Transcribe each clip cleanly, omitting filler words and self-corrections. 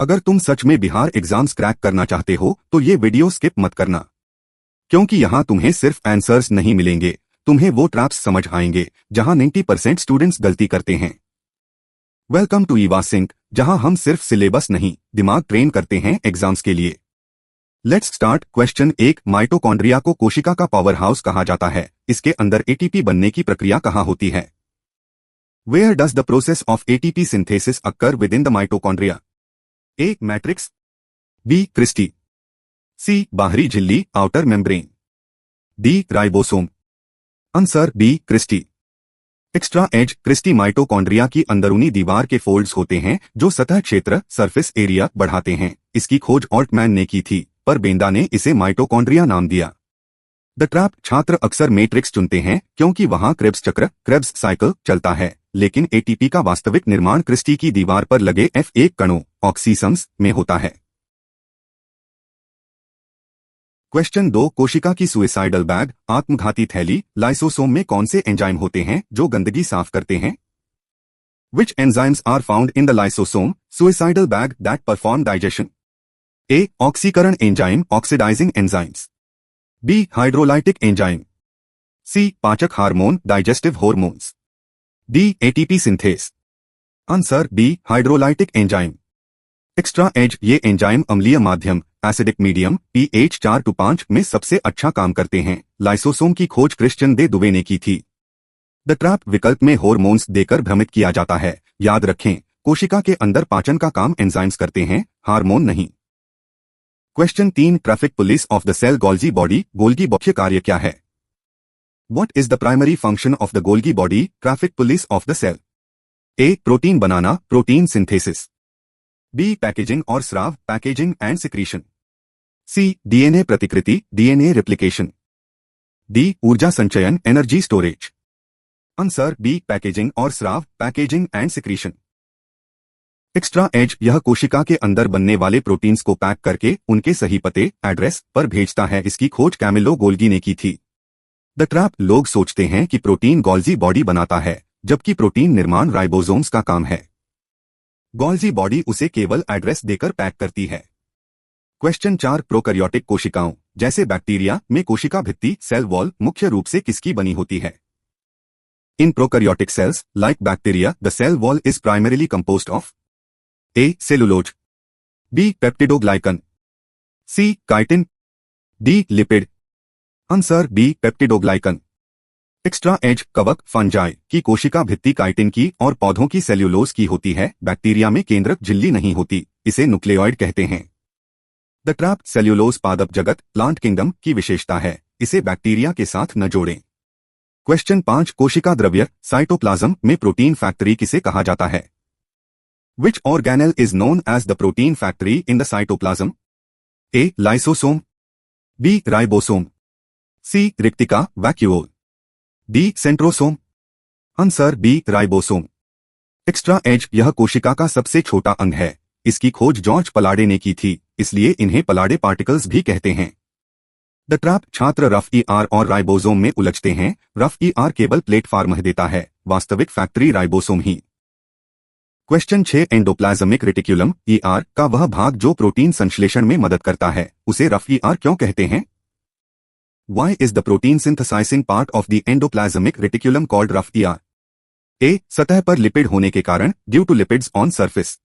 अगर तुम सच में बिहार एग्जाम्स क्रैक करना चाहते हो तो ये वीडियो स्किप मत करना, क्योंकि यहाँ तुम्हें सिर्फ आंसर्स नहीं मिलेंगे, तुम्हें वो ट्रैप्स समझ आएंगे जहां 90% स्टूडेंट्स गलती करते हैं। वेलकम टू ईवा सिंक, जहां हम सिर्फ सिलेबस नहीं दिमाग ट्रेन करते हैं एग्जाम्स के लिए। Let's start. क्वेश्चन 1, माइटोकॉन्ड्रिया को कोशिका का पावर हाउस कहा जाता है, इसके अंदर एटीपी बनने की प्रक्रिया कहाँ होती है? Where does the process of ATP synthesis occur within the mitochondria? A, matrix, B, cristae, C, बाहरी झिल्ली outer membrane, D, ribosome. Answer B, cristae. Extra edge cristae mitochondria की अंदरूनी दीवार के फोल्ड्स होते हैं जो सतह क्षेत्र सरफेस एरिया बढ़ाते हैं। इसकी खोज ऑल्टमैन ने की थी, पर बेंदा ने इसे माइटोकॉन्ड्रिया नाम दिया। द ट्रैप, छात्र अक्सर मैट्रिक्स चुनते हैं क्योंकि वहां क्रेब्स चक्र क्रेब्स साइकिल चलता है, लेकिन एटीपी का वास्तविक निर्माण क्रिस्टी की दीवार पर लगे F1 कणों ऑक्सीसम्स में होता है। क्वेश्चन 2, कोशिका की सुइसाइडल बैग आत्मघाती थैली लाइसोसोम में कौन से एंजाइम होते हैं जो गंदगी साफ करते हैं? Which enzymes are found in the lysosome suicidal bag that perform digestion? A, ऑक्सीकरण enzyme oxidizing enzymes, B, hydrolytic enzyme, C, पाचक hormone digestive hormones, D, ATP synthase. Answer B, hydrolytic enzyme. Extra edge, ये enzyme अम्लीय माध्यम acidic medium pH 4 to 5 में सबसे अच्छा काम करते हैं। लाइसोसोम की खोज क्रिश्चियन दे दुबे ने की थी। द ट्रैप विकल्प में हॉर्मोन्स देकर भ्रमित किया जाता है। याद रखें, कोशिका के अंदर पाचन का काम एंजाइम्स करते हैं, हार्मोन नहीं। Question 3, traffic police of the cell Golgi body Golgi मुख्य कार्य क्या है? What is the primary function of the Golgi body traffic police of the cell? A, protein बनाना प्रोटीन सिंथेसिस, बी, पैकेजिंग और स्राव packaging and secretion, C, DNA प्रतिकृति DNA replication, D, ऊर्जा संचयन energy storage. Answer B, packaging और स्राव packaging and secretion. Extra edge, यह कोशिका के अंदर बनने वाले प्रोटीन्स को पैक करके उनके सही पते एड्रेस पर भेजता है। इसकी खोज कैमिलो गोल्गी ने की थी। द ट्रैप, लोग सोचते हैं कि प्रोटीन गोल्जी बॉडी बनाता है, जबकि प्रोटीन निर्माण राइबोसोम्स का काम है। गोल्जी बॉडी उसे केवल एड्रेस देकर पैक करती है। क्वेश्चन 4, प्रोकैरियोटिक कोशिकाओं जैसे बैक्टीरिया में कोशिका भित्ति सेल वॉल मुख्य रूप से किसकी बनी होती है? In prokaryotic cells like bacteria the cell wall is primarily composed of A, cellulose, B, peptidoglycan, C, chitin, D, lipid. Answer B, peptidoglycan. Extra edge, कवक फंजाई की कोशिका भित्ति काइटिन की और पौधों की सेल्यूलोज की होती है। बैक्टीरिया में केंद्रक झिल्ली नहीं होती, इसे न्यूक्लियोइड कहते हैं। द ट्रैप, सेल्यूलोज पादप जगत प्लांट किंगडम की विशेषता है, इसे बैक्टीरिया के साथ न जोड़ें। क्वेश्चन 5, कोशिका द्रव्य साइटोप्लाज्म में प्रोटीन फैक्ट्री किसे कहा जाता है? Which organelle is known as the protein factory in the cytoplasm? A, lysosome, B, ribosome, C, रिक्टिका vacuole, D, centrosome. Answer B, ribosome. Extra edge, यह कोशिका का सबसे छोटा अंग है। इसकी खोज जॉर्ज पलाडे ने की थी, इसलिए इन्हें पलाडे पार्टिकल्स भी कहते हैं। द ट्रैप, छात्र रफ ER और राइबोसोम में उलझते हैं। रफ ER केवल प्लेटफार्म देता है, वास्तविक फैक्ट्री राइबोसोम ही। क्वेश्चन 6, एंडोप्लाज्मिक रेटिक्यूलम ER का वह भाग जो प्रोटीन संश्लेषण में मदद करता है, उसे रफ ER क्यों कहते हैं? Why is the protein synthesizing part of the endoplasmic reticulum called rough ER? A, सतह पर लिपिड होने के कारण due to lipids on surface,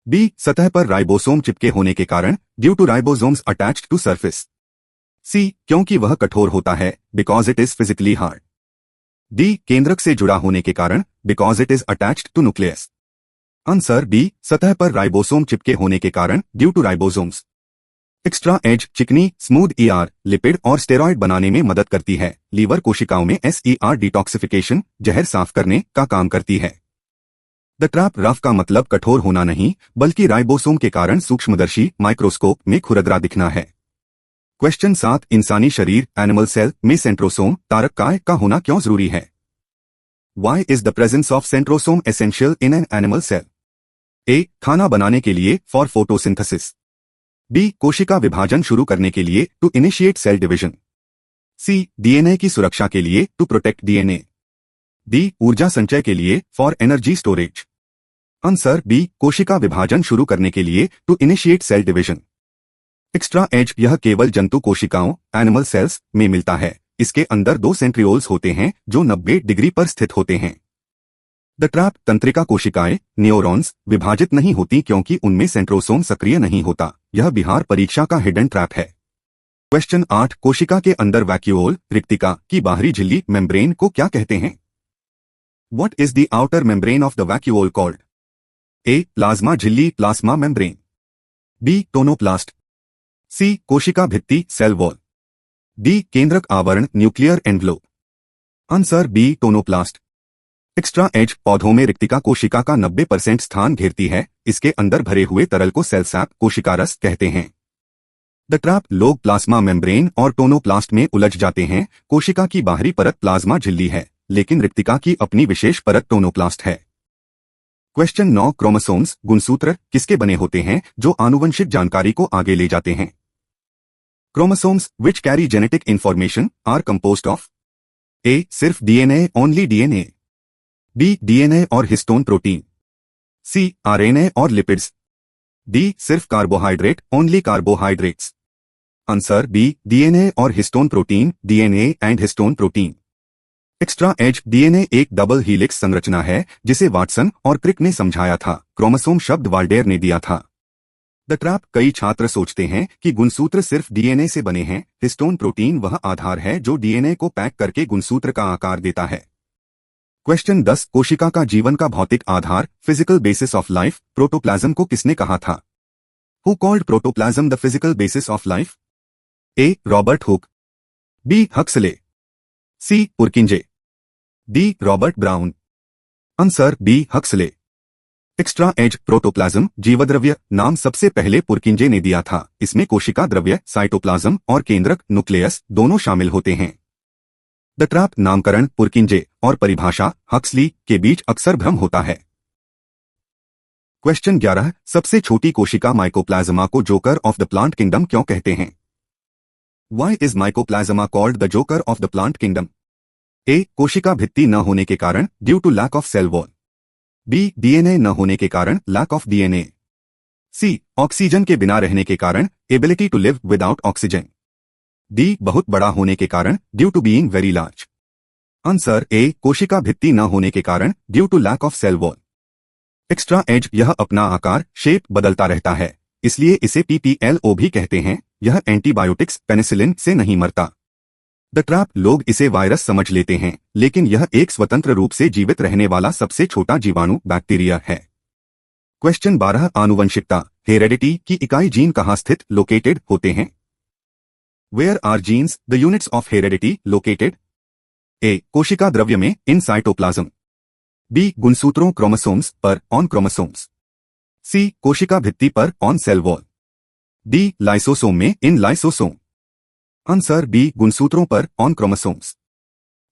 B, सतह पर राइबोसोम चिपके होने के कारण due to ribosomes attached to surface, C, क्योंकि वह कठोर होता है because it is physically hard, D, केंद्रक से जुड़ा होने के कारण because it is attached to nucleus. Answer B, सतह पर राइबोसोम चिपके होने के कारण due to ribosomes. Extra edge, चिकनी स्मूथ ER लिपिड और स्टेरॉइड बनाने में मदद करती है। लीवर कोशिकाओं में SER डिटॉक्सिफिकेशन जहर साफ करने का काम करती है। द ट्रैप, रफ का मतलब कठोर होना नहीं, बल्कि राइबोसोम के कारण सूक्ष्मदर्शी माइक्रोस्कोप में खुरदरा दिखना है। क्वेश्चन 7, इंसानी शरीर एनिमल सेल में सेंट्रोसोम तारक काय का होना क्यों जरूरी है? Why is the presence of centrosome essential in an animal cell? A, खाना बनाने के लिए फॉर फोटोसिंथेसिस, बी, कोशिका विभाजन शुरू करने के लिए to initiate cell division, C, DNA की सुरक्षा के लिए टू प्रोटेक्ट डीएनए, डी, ऊर्जा संचय के लिए for energy storage. Answer B कोशिका विभाजन शुरू करने के लिए, to initiate cell division. Extra edge यह केवल जंतु कोशिकाओं एनिमल सेल्स में मिलता है। इसके अंदर दो सेंट्रियोल्स होते हैं जो 90 डिग्री पर स्थित होते हैं। द ट्रैप तंत्रिका कोशिकाएं न्यूरॉन्स विभाजित नहीं होती क्योंकि उनमें सेंट्रोसोम सक्रिय नहीं होता। यह बिहार परीक्षा का हिडन ट्रैप है। क्वेश्चन 8 कोशिका के अंदर वैक्यूओल रिक्तिका की बाहरी झिल्ली मेम्ब्रेन को क्या कहते हैं? What is the outer membrane of the vacuole called? A plasma झिल्ली plasma membrane, B tonoplast, C कोशिका भित्ति सेल वॉल, डी केंद्रक आवरण nuclear envelope. Answer B tonoplast. Extra edge पौधों में रिक्तिका कोशिका का 90% स्थान घेरती है। इसके अंदर भरे हुए तरल को सेल सैप कोशिका रस कहते हैं। द ट्रैप लोग प्लाज्मा मेम्ब्रेन और टोनोप्लास्ट में उलझ जाते हैं। कोशिका की बाहरी परत प्लाज्मा झिल्ली है, लेकिन रिक्तिका की अपनी विशेष परत टोनोप्लास्ट है। क्वेश्चन 9 क्रोमोसोम्स गुणसूत्र किसके बने होते हैं जो आनुवंशिक जानकारी को आगे ले जाते हैं? Chromosomes which carry genetic information are composed of? A सिर्फ DNA only DNA, B DNA और हिस्टोन प्रोटीन, सी आरएनए और लिपिड्स, डी सिर्फ carbohydrate only carbohydrates. Answer B DNA और histone protein, DNA and histone protein. Extra edge DNA एक double helix संरचना है जिसे Watson और क्रिक ने समझाया था। क्रोमोसोम शब्द वाल्डेयर ने दिया था। द ट्रैप कई छात्र सोचते हैं कि गुणसूत्र सिर्फ डीएनए से बने हैं। हिस्टोन प्रोटीन वह आधार है जो डीएनए को पैक करके गुणसूत्र का आकार देता है। क्वेश्चन 10 कोशिका का जीवन का भौतिक आधार physical basis of life protoplasm को किसने कहा था? Who called protoplasm the physical basis of life? A Robert Hooke, B Huxley, C Purkinje, D Robert Brown. Answer B Huxley. Extra edge protoplasm जीवद्रव्य नाम सबसे पहले पुरकिंजे ने दिया था। इसमें कोशिका द्रव्य साइटोप्लाज्म और केंद्रक न्यूक्लियस दोनों शामिल होते हैं। द ट्रैप नामकरण पुरकिंजे और परिभाषा हक्सली के बीच अक्सर भ्रम होता है। क्वेश्चन 11 सबसे छोटी कोशिका माइकोप्लाज्मा को joker of the plant kingdom क्यों कहते हैं? Why is mycoplasma called the joker of the plant kingdom? A कोशिका भित्ति न होने के कारण due to lack of cell wall, B DNA न होने के कारण lack of DNA, C oxygen के बिना रहने के कारण ability to live without oxygen, D बहुत बड़ा होने के कारण due to being very large. Answer A कोशिका भित्ति न होने के कारण due to lack of cell wall. Extra edge यह अपना आकार शेप बदलता रहता है, इसलिए इसे पीपीएलओ भी कहते हैं। यह एंटीबायोटिक्स पेनिसिलिन से नहीं मरता। द ट्रैप लोग इसे वायरस समझ लेते हैं, लेकिन यह एक स्वतंत्र रूप से जीवित रहने वाला सबसे छोटा जीवाणु बैक्टीरिया है। क्वेश्चन 12 आनुवंशिकता हेरेडिटी की इकाई जीन कहाँ स्थित लोकेटेड होते हैं? Where are genes the units of heredity located? A कोशिका द्रव्य में इन साइटोप्लाज्म, बी गुणसूत्रों क्रोमोसोम्स पर ऑन क्रोमोसोम्स, सी कोशिका भित्ति पर on cell wall, D lysosome में इन लाइसोसोम। आंसर बी गुणसूत्रों पर on chromosomes.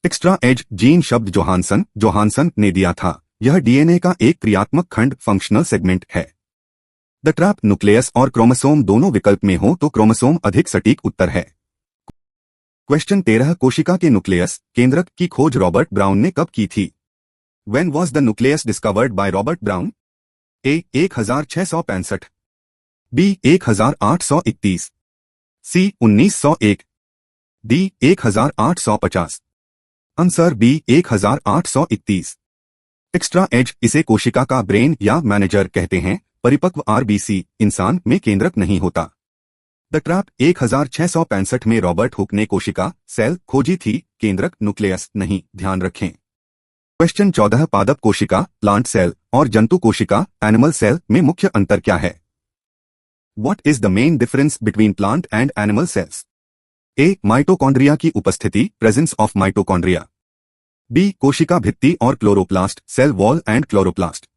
Extra edge gene शब्द जोहानसन ने दिया था। यह डीएनए का एक क्रियात्मक खंड फंक्शनल सेगमेंट है। द ट्रैप न्यूक्लियस और क्रोमोसोम दोनों विकल्प में हो तो क्रोमोसोम अधिक सटीक उत्तर है। क्वेश्चन 13 कोशिका के न्यूक्लियस केंद्रक की खोज रॉबर्ट ब्राउन ने कब की थी? When was the nucleus discovered by Robert Brown? A 1665, B 1831, C 1901, D 1850। Answer B 1831। Extra edge इसे कोशिका का ब्रेन या मैनेजर कहते हैं। परिपक्व आरबीसी इंसान में केंद्रक नहीं होता। द ट्रैप 1665 में रॉबर्ट हुक ने कोशिका सेल खोजी थी, केंद्रक न्यूक्लियस नहीं। ध्यान रखें। क्वेश्चन 14 पादप कोशिका प्लांट सेल और जंतु कोशिका एनिमल सेल में मुख्य अंतर क्या है? What is the main difference between plant and animal cells? A mitochondria की उपस्थिति प्रेजेंस ऑफ माइटोकॉन्ड्रिया, बी कोशिका भित्ति और chloroplast cell wall and chloroplast,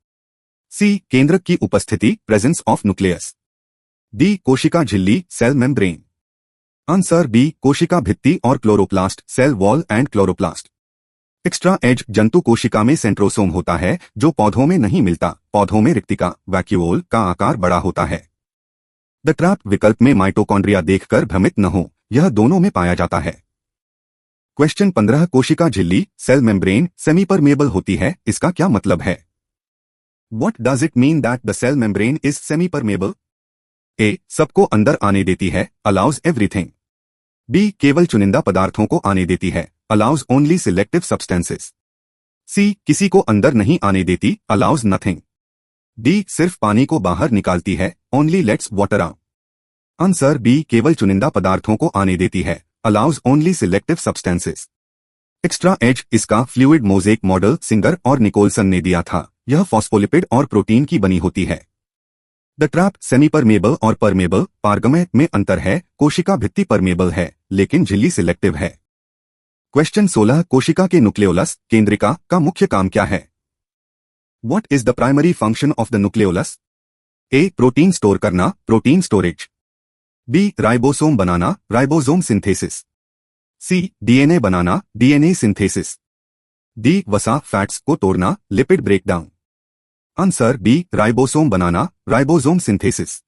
C केंद्रक की उपस्थिति प्रेजेंस ऑफ न्यूक्लियस, डी कोशिका झिल्ली सेल मेम्ब्रेन। आंसर बी कोशिका भित्ति और chloroplast cell wall and chloroplast. Extra edge जंतु कोशिका में सेंट्रोसोम होता है जो पौधों में नहीं मिलता। पौधों में रिक्तिका वैक्यूओल का आकार बड़ा होता है। द ट्रैप विकल्प में माइटोकॉन्ड्रिया देखकर भ्रमित न हो, यह दोनों में पाया जाता है। क्वेश्चन 15 कोशिका झिल्ली सेल मेम्ब्रेन सेमीपरमेबल होती है, इसका क्या मतलब है? What does it mean that the cell membrane is semi-permeable? A. सबको अंदर आने देती है, allows everything. B. केवल चुनिंदा पदार्थों को आने देती है, allows only selective substances. C. किसी को अंदर नहीं आने देती, allows nothing. D. सिर्फ पानी को बाहर निकालती है, only lets water out. Answer B. केवल चुनिंदा पदार्थों को आने देती है, allows only selective substances. Extra edge इसका फ्लूइड मोज़ेक मॉडल सिंगर और निकोलसन ने दिया था। यह फॉस्फोलिपिड और प्रोटीन की बनी होती है। द ट्रैप सेमी परमेबल और परमेबल पारगम्य में अंतर है। कोशिका भित्ति परमेबल है लेकिन झिल्ली सिलेक्टिव है। क्वेश्चन 16 कोशिका के न्यूक्लियोलस केंद्रिका का मुख्य काम क्या है? What is the primary function of the nucleolus? A. Protein store करना, प्रोटीन स्टोरेज। बी. राइबोसोम बनाना, राइबोसोम सिंथेसिस। सी. डीएनए बनाना, डीएनए सिंथेसिस। डी. वसा फैट्स को तोड़ना, lipid breakdown. Answer B. Ribosome बनाना, राइबोसोम सिंथेसिस।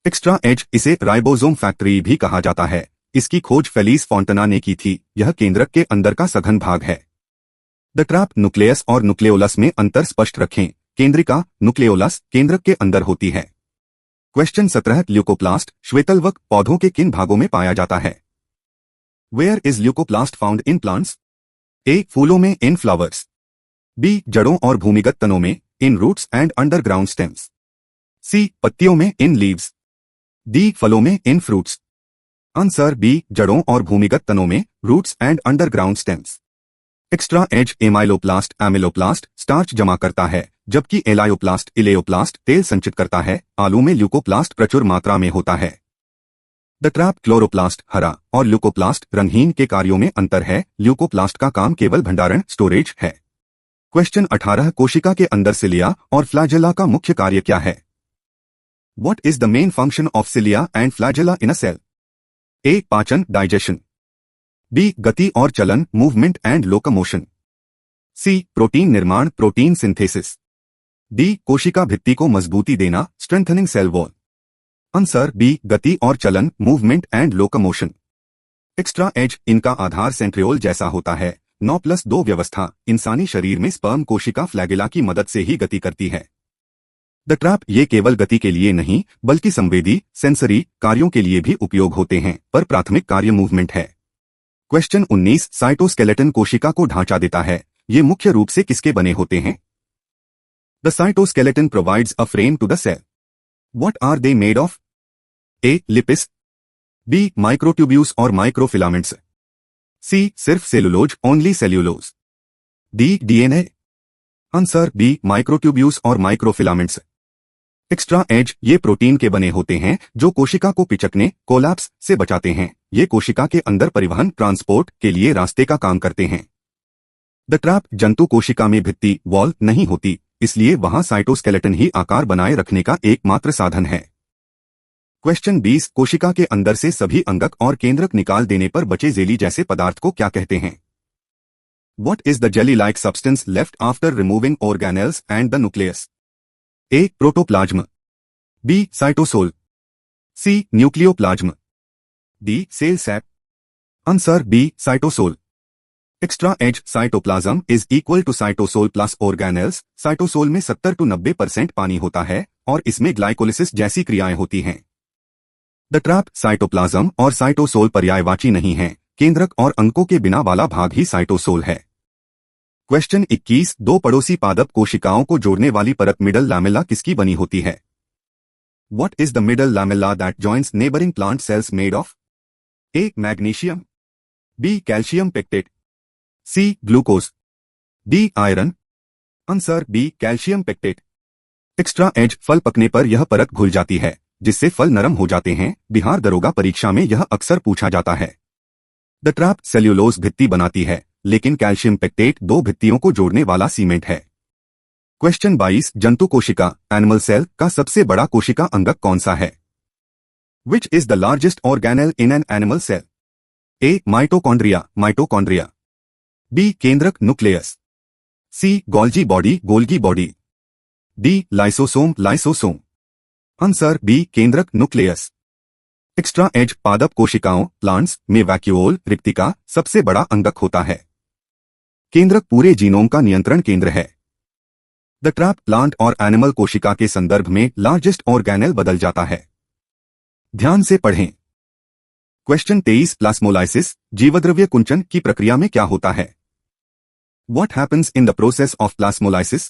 एक्स्ट्रा एज इसे ribosome factory भी कहा जाता है। इसकी खोज फेलिस फॉन्टना ने की थी। यह केंद्रक के अंदर का सघन भाग है। द ट्रैप न्यूक्लियस और न्यूक्लियोलस में अंतर स्पष्ट रखें। केंद्रिका न्यूक्लियोलस केंद्रक के अंदर होती है। क्वेश्चन 17 ल्यूकोप्लास्ट श्वेतलवक पौधों के किन भागों में पाया जाता है? Where is leucoplast found in plants? A. फूलों में, इन फ्लावर्स। बी. जड़ों और भूमिगत तनों में, इन रूट्स एंड अंडरग्राउंड स्टेम्स। सी. पत्तियों में, इन लीव्स। डी. फलों में, इन फ्रूट्स। Answer B. जड़ों और भूमिगत तनों में, roots and underground stems. Extra edge amyloplast amyloplast starch जमा करता है जबकि एलायोप्लास्ट इलेयोप्लास्ट तेल संचित करता है। आलू में ल्यूकोप्लास्ट प्रचुर मात्रा में होता है। द ट्रैप क्लोरोप्लास्ट हरा और ल्यूकोप्लास्ट रंगहीन के कार्यों में अंतर है। ल्यूकोप्लास्ट का काम केवल भंडारण स्टोरेज है। क्वेश्चन 18 कोशिका के अंदर सिलिया और फ्लैजेला का मुख्य कार्य क्या है? What is the main function of cilia and flagella in a cell? A. पाचन डाइजेशन। बी. गति और चलन movement and locomotion. C. Protein निर्माण प्रोटीन सिंथेसिस। डी. कोशिका भित्ति को मजबूती देना strengthening cell wall. Answer B. गति और चलन movement and locomotion. Extra edge इनका आधार सेंट्रियोल जैसा होता है। 9+2 व्यवस्था इंसानी शरीर में स्पर्म कोशिका फ्लैगेला की मदद से ही गति करती है। द ट्रैप ये केवल गति के लिए नहीं बल्कि संवेदी सेंसरी कार्यों के लिए भी उपयोग होते हैं पर प्राथमिक कार्य मूवमेंट है। क्वेश्चन 19 साइटोस्केलेटन कोशिका को ढांचा देता है। ये मुख्य रूप से किसके बने होते हैं? The cytoskeleton provides a frame to the cell. What are they made of? A. Lipids. B. Microtubules और माइक्रोफिलामेंट्स। सी. सिर्फ cellulose only cellulose. D. DNA. Answer B. Microtubules और माइक्रोफिलामेंट्स। एक्स्ट्रा एज ये प्रोटीन के बने होते हैं जो कोशिका को पिचकने कोलैप्स से बचाते हैं। ये कोशिका के अंदर परिवहन ट्रांसपोर्ट के लिए रास्ते का काम करते हैं। द ट्रैप जंतु कोशिका में भित्ति वॉल नहीं होती इसलिए वहां साइटोस्केलेटन ही आकार बनाए रखने का एकमात्र साधन है। क्वेश्चन 20 कोशिका के अंदर से सभी अंगक और केंद्रक निकाल देने पर बचे जेली जैसे पदार्थ को क्या कहते हैं? What is the jelly-like substance left after removing organelles and the nucleus? A. Protoplasm. B. Cytosol. C. Nucleoplasm. D. Cell sap. Answer B. Cytosol. Extra edge cytoplasm is equal to cytosol plus organelles. Cytosol में 70 to 90% पानी होता है और इसमें glycolysis जैसी क्रियाएं होती हैं। द ट्रैप साइटोप्लाज्म और साइटोसोल पर्यायवाची नहीं है। केंद्रक और अंकों के बिना वाला भाग ही साइटोसोल है। क्वेश्चन 21 दो पड़ोसी पादप कोशिकाओं को जोड़ने वाली परत मिडल लैमेला किसकी बनी होती है? What is the middle lamella that joins neighboring plant cells made of? A. Magnesium. B. Calcium pectate. C. Glucose. D. Iron. Answer B. Calcium pectate. Extra edge फल पकने पर यह परत घुल जाती है जिससे फल नरम हो जाते हैं। बिहार दरोगा परीक्षा में यह अक्सर पूछा जाता है। द ट्रैप सेल्यूलोज भित्ति बनाती है लेकिन कैल्शियम पेक्टेट दो भित्तियों को जोड़ने वाला सीमेंट है। क्वेश्चन 22 जंतु कोशिका एनिमल सेल का सबसे बड़ा कोशिका अंगक कौन सा है? Which is the largest organelle in an animal cell? A. Mitochondria mitochondria. B. केंद्रक nucleus. C. Golgi body Golgi body. D. Lysosome lysosome. Answer B. केंद्रक न्यूक्लियस। एक्स्ट्रा एज पादप कोशिकाओं प्लांट्स में वैक्यूओल रिक्तिका सबसे बड़ा अंगक होता है। केंद्रक पूरे जीनोम का नियंत्रण केंद्र है। द ट्रैप प्लांट और एनिमल कोशिका के संदर्भ में लार्जेस्ट ऑर्गेनेल बदल जाता है। ध्यान से पढ़ें। क्वेश्चन 23 प्लास्मोलाइसिस जीवद्रव्य कुंचन की प्रक्रिया में क्या होता है? What happens in the process of plasmolysis?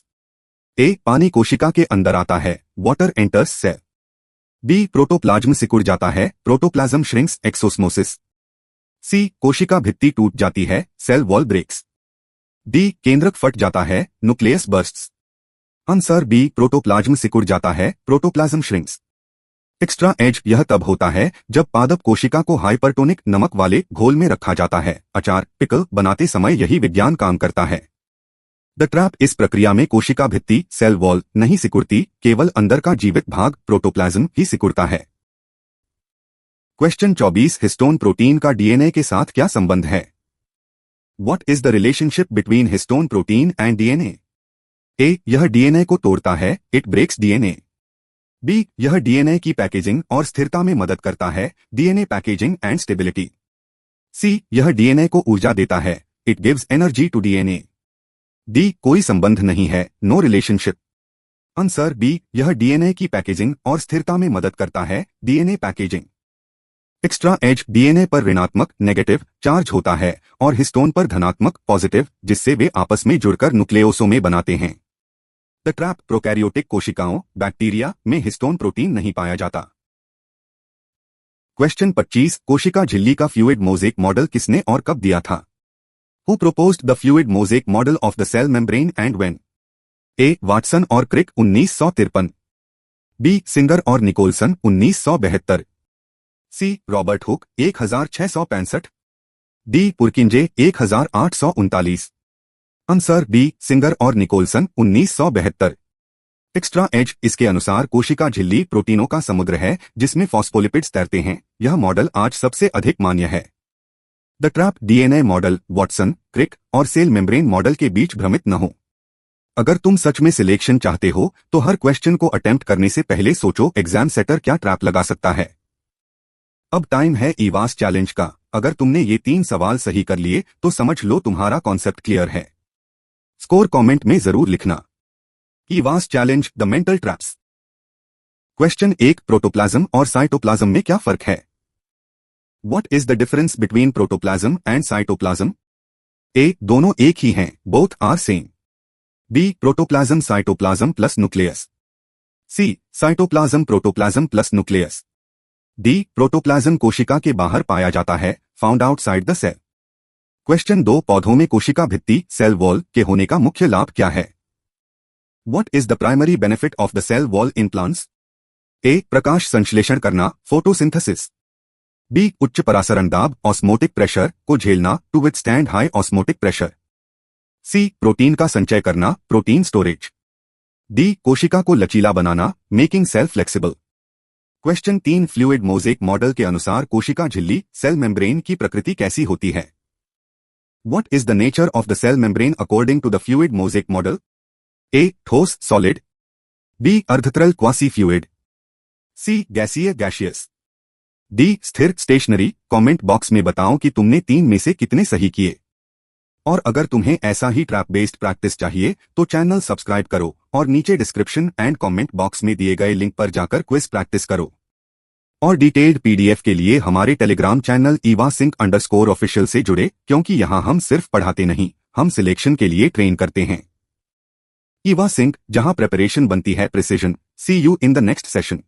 A. पानी कोशिका के अंदर आता है, water enters cell. B. Protoplasm सिकुड़ जाता है, प्रोटोप्लाज्म shrinks एक्सोस्मोसिस. C. कोशिका भित्ति टूट जाती है, सेल वॉल ब्रेक्स. D. केंद्रक फट जाता है, nucleus bursts. Answer B. Protoplasm सिकुड़ जाता है, प्रोटोप्लाज्म shrinks. एक्स्ट्रा एज यह तब होता है जब पादप कोशिका को हाइपरटोनिक नमक वाले घोल में रखा जाता है। अचार पिकल बनाते समय यही विज्ञान काम करता है। द ट्रैप इस प्रक्रिया में कोशिका भित्ति सेल वॉल नहीं सिकुड़ती, केवल अंदर का जीवित भाग प्रोटोप्लाज्म ही सिकुड़ता है। क्वेश्चन 24 हिस्टोन प्रोटीन का डीएनए के साथ क्या संबंध है? What is the relationship between histone protein and DNA? A. यह डीएनए को तोड़ता है, इट ब्रेक्स डीएनए. बी. यह डीएनए की पैकेजिंग और स्थिरता में मदद करता है, DNA packaging and stability. C. यह डीएनए को ऊर्जा देता है, it gives energy to DNA. D. कोई संबंध नहीं है, नो रिलेशनशिप. Answer B. यह डीएनए की पैकेजिंग और स्थिरता में मदद करता है, DNA packaging. Extra edge DNA पर ऋणात्मक नेगेटिव चार्ज होता है और हिस्टोन पर धनात्मक पॉजिटिव, जिससे वे आपस में जुड़कर न्यूक्लियोसोमे बनाते हैं। द ट्रैप प्रोकैरियोटिक कोशिकाओं बैक्टीरिया में हिस्टोन प्रोटीन नहीं पाया जाता। क्वेश्चन 25 कोशिका झिल्ली का फ्लूइड मोज़ेक मॉडल किसने और कब दिया था? Who proposed the fluid mosaic model of the cell membrane and when? A. Watson और क्रिक 1953. बी. सिंगर और Nicolson 1972. C. Robert Hooke 1665. D. Purkinje 1839. Answer B. Singer और निकोलसन 1972. एक्स्ट्रा एज इसके अनुसार कोशिका झिल्ली प्रोटीनों का समुद्र है जिसमें फॉस्फोलिपिड्स तैरते हैं। यह मॉडल आज सबसे अधिक मान्य है। The trap DNA model Watson, Crick और सेल मेम्ब्रेन मॉडल के बीच भ्रमित न हो। अगर तुम सच में सिलेक्शन चाहते हो तो हर क्वेश्चन को अटेम्प्ट करने से पहले सोचो एग्जाम सेटर क्या ट्रैप लगा सकता है। अब टाइम है ईवास चैलेंज का। अगर तुमने ये 3 सवाल सही कर लिए तो समझ लो तुम्हारा कॉन्सेप्ट क्लियर है। स्कोर कमेंट में जरूर लिखना। ईवास challenge the mental traps. Question 1 protoplasm और साइटोप्लाज्म में क्या फर्क है? What is the difference between protoplasm and cytoplasm? A. दोनों एक ही हैं, both are same. B. Protoplasm cytoplasm plus nucleus. C. Cytoplasm protoplasm plus nucleus. D. Protoplasm कोशिका के बाहर पाया जाता है, found outside the cell. Question 2 पौधों में कोशिका भित्ति सेल वॉल के होने का मुख्य लाभ क्या है? What is the primary benefit of the cell wall in plants? A. प्रकाश संश्लेषण करना, फोटोसिंथेसिस. B. उच्च परासरण दाब, ऑस्मोटिक प्रेशर को झेलना, to withstand high osmotic pressure. C. Protein का संचय करना, प्रोटीन स्टोरेज. D. कोशिका को लचीला बनाना, making cell flexible. Question 3 fluid mosaic model के अनुसार कोशिका झिल्ली सेल मेम्ब्रेन की प्रकृति कैसी होती है? What is the nature of the cell membrane according to the fluid mosaic model? A. ठोस सॉलिड. B. अर्धतरल क्वासी फ्लूइड. C. गैसीय गैशियस. D. स्थिर स्टेशनरी. कमेंट बॉक्स में बताओ कि तुमने 3 में से कितने सही किए। और अगर तुम्हें ऐसा ही ट्रैप बेस्ड प्रैक्टिस चाहिए तो चैनल सब्सक्राइब करो और नीचे डिस्क्रिप्शन एंड कमेंट बॉक्स में दिए गए लिंक पर जाकर क्विज प्रैक्टिस करो। और डिटेल्ड पीडीएफ के लिए हमारे टेलीग्राम चैनल ivasync_official से जुड़े, क्योंकि यहाँ हम सिर्फ पढ़ाते नहीं, हम सिलेक्शन के लिए ट्रेन करते हैं। ivasync, जहां प्रिपरेशन बनती है precision. See you in the next session.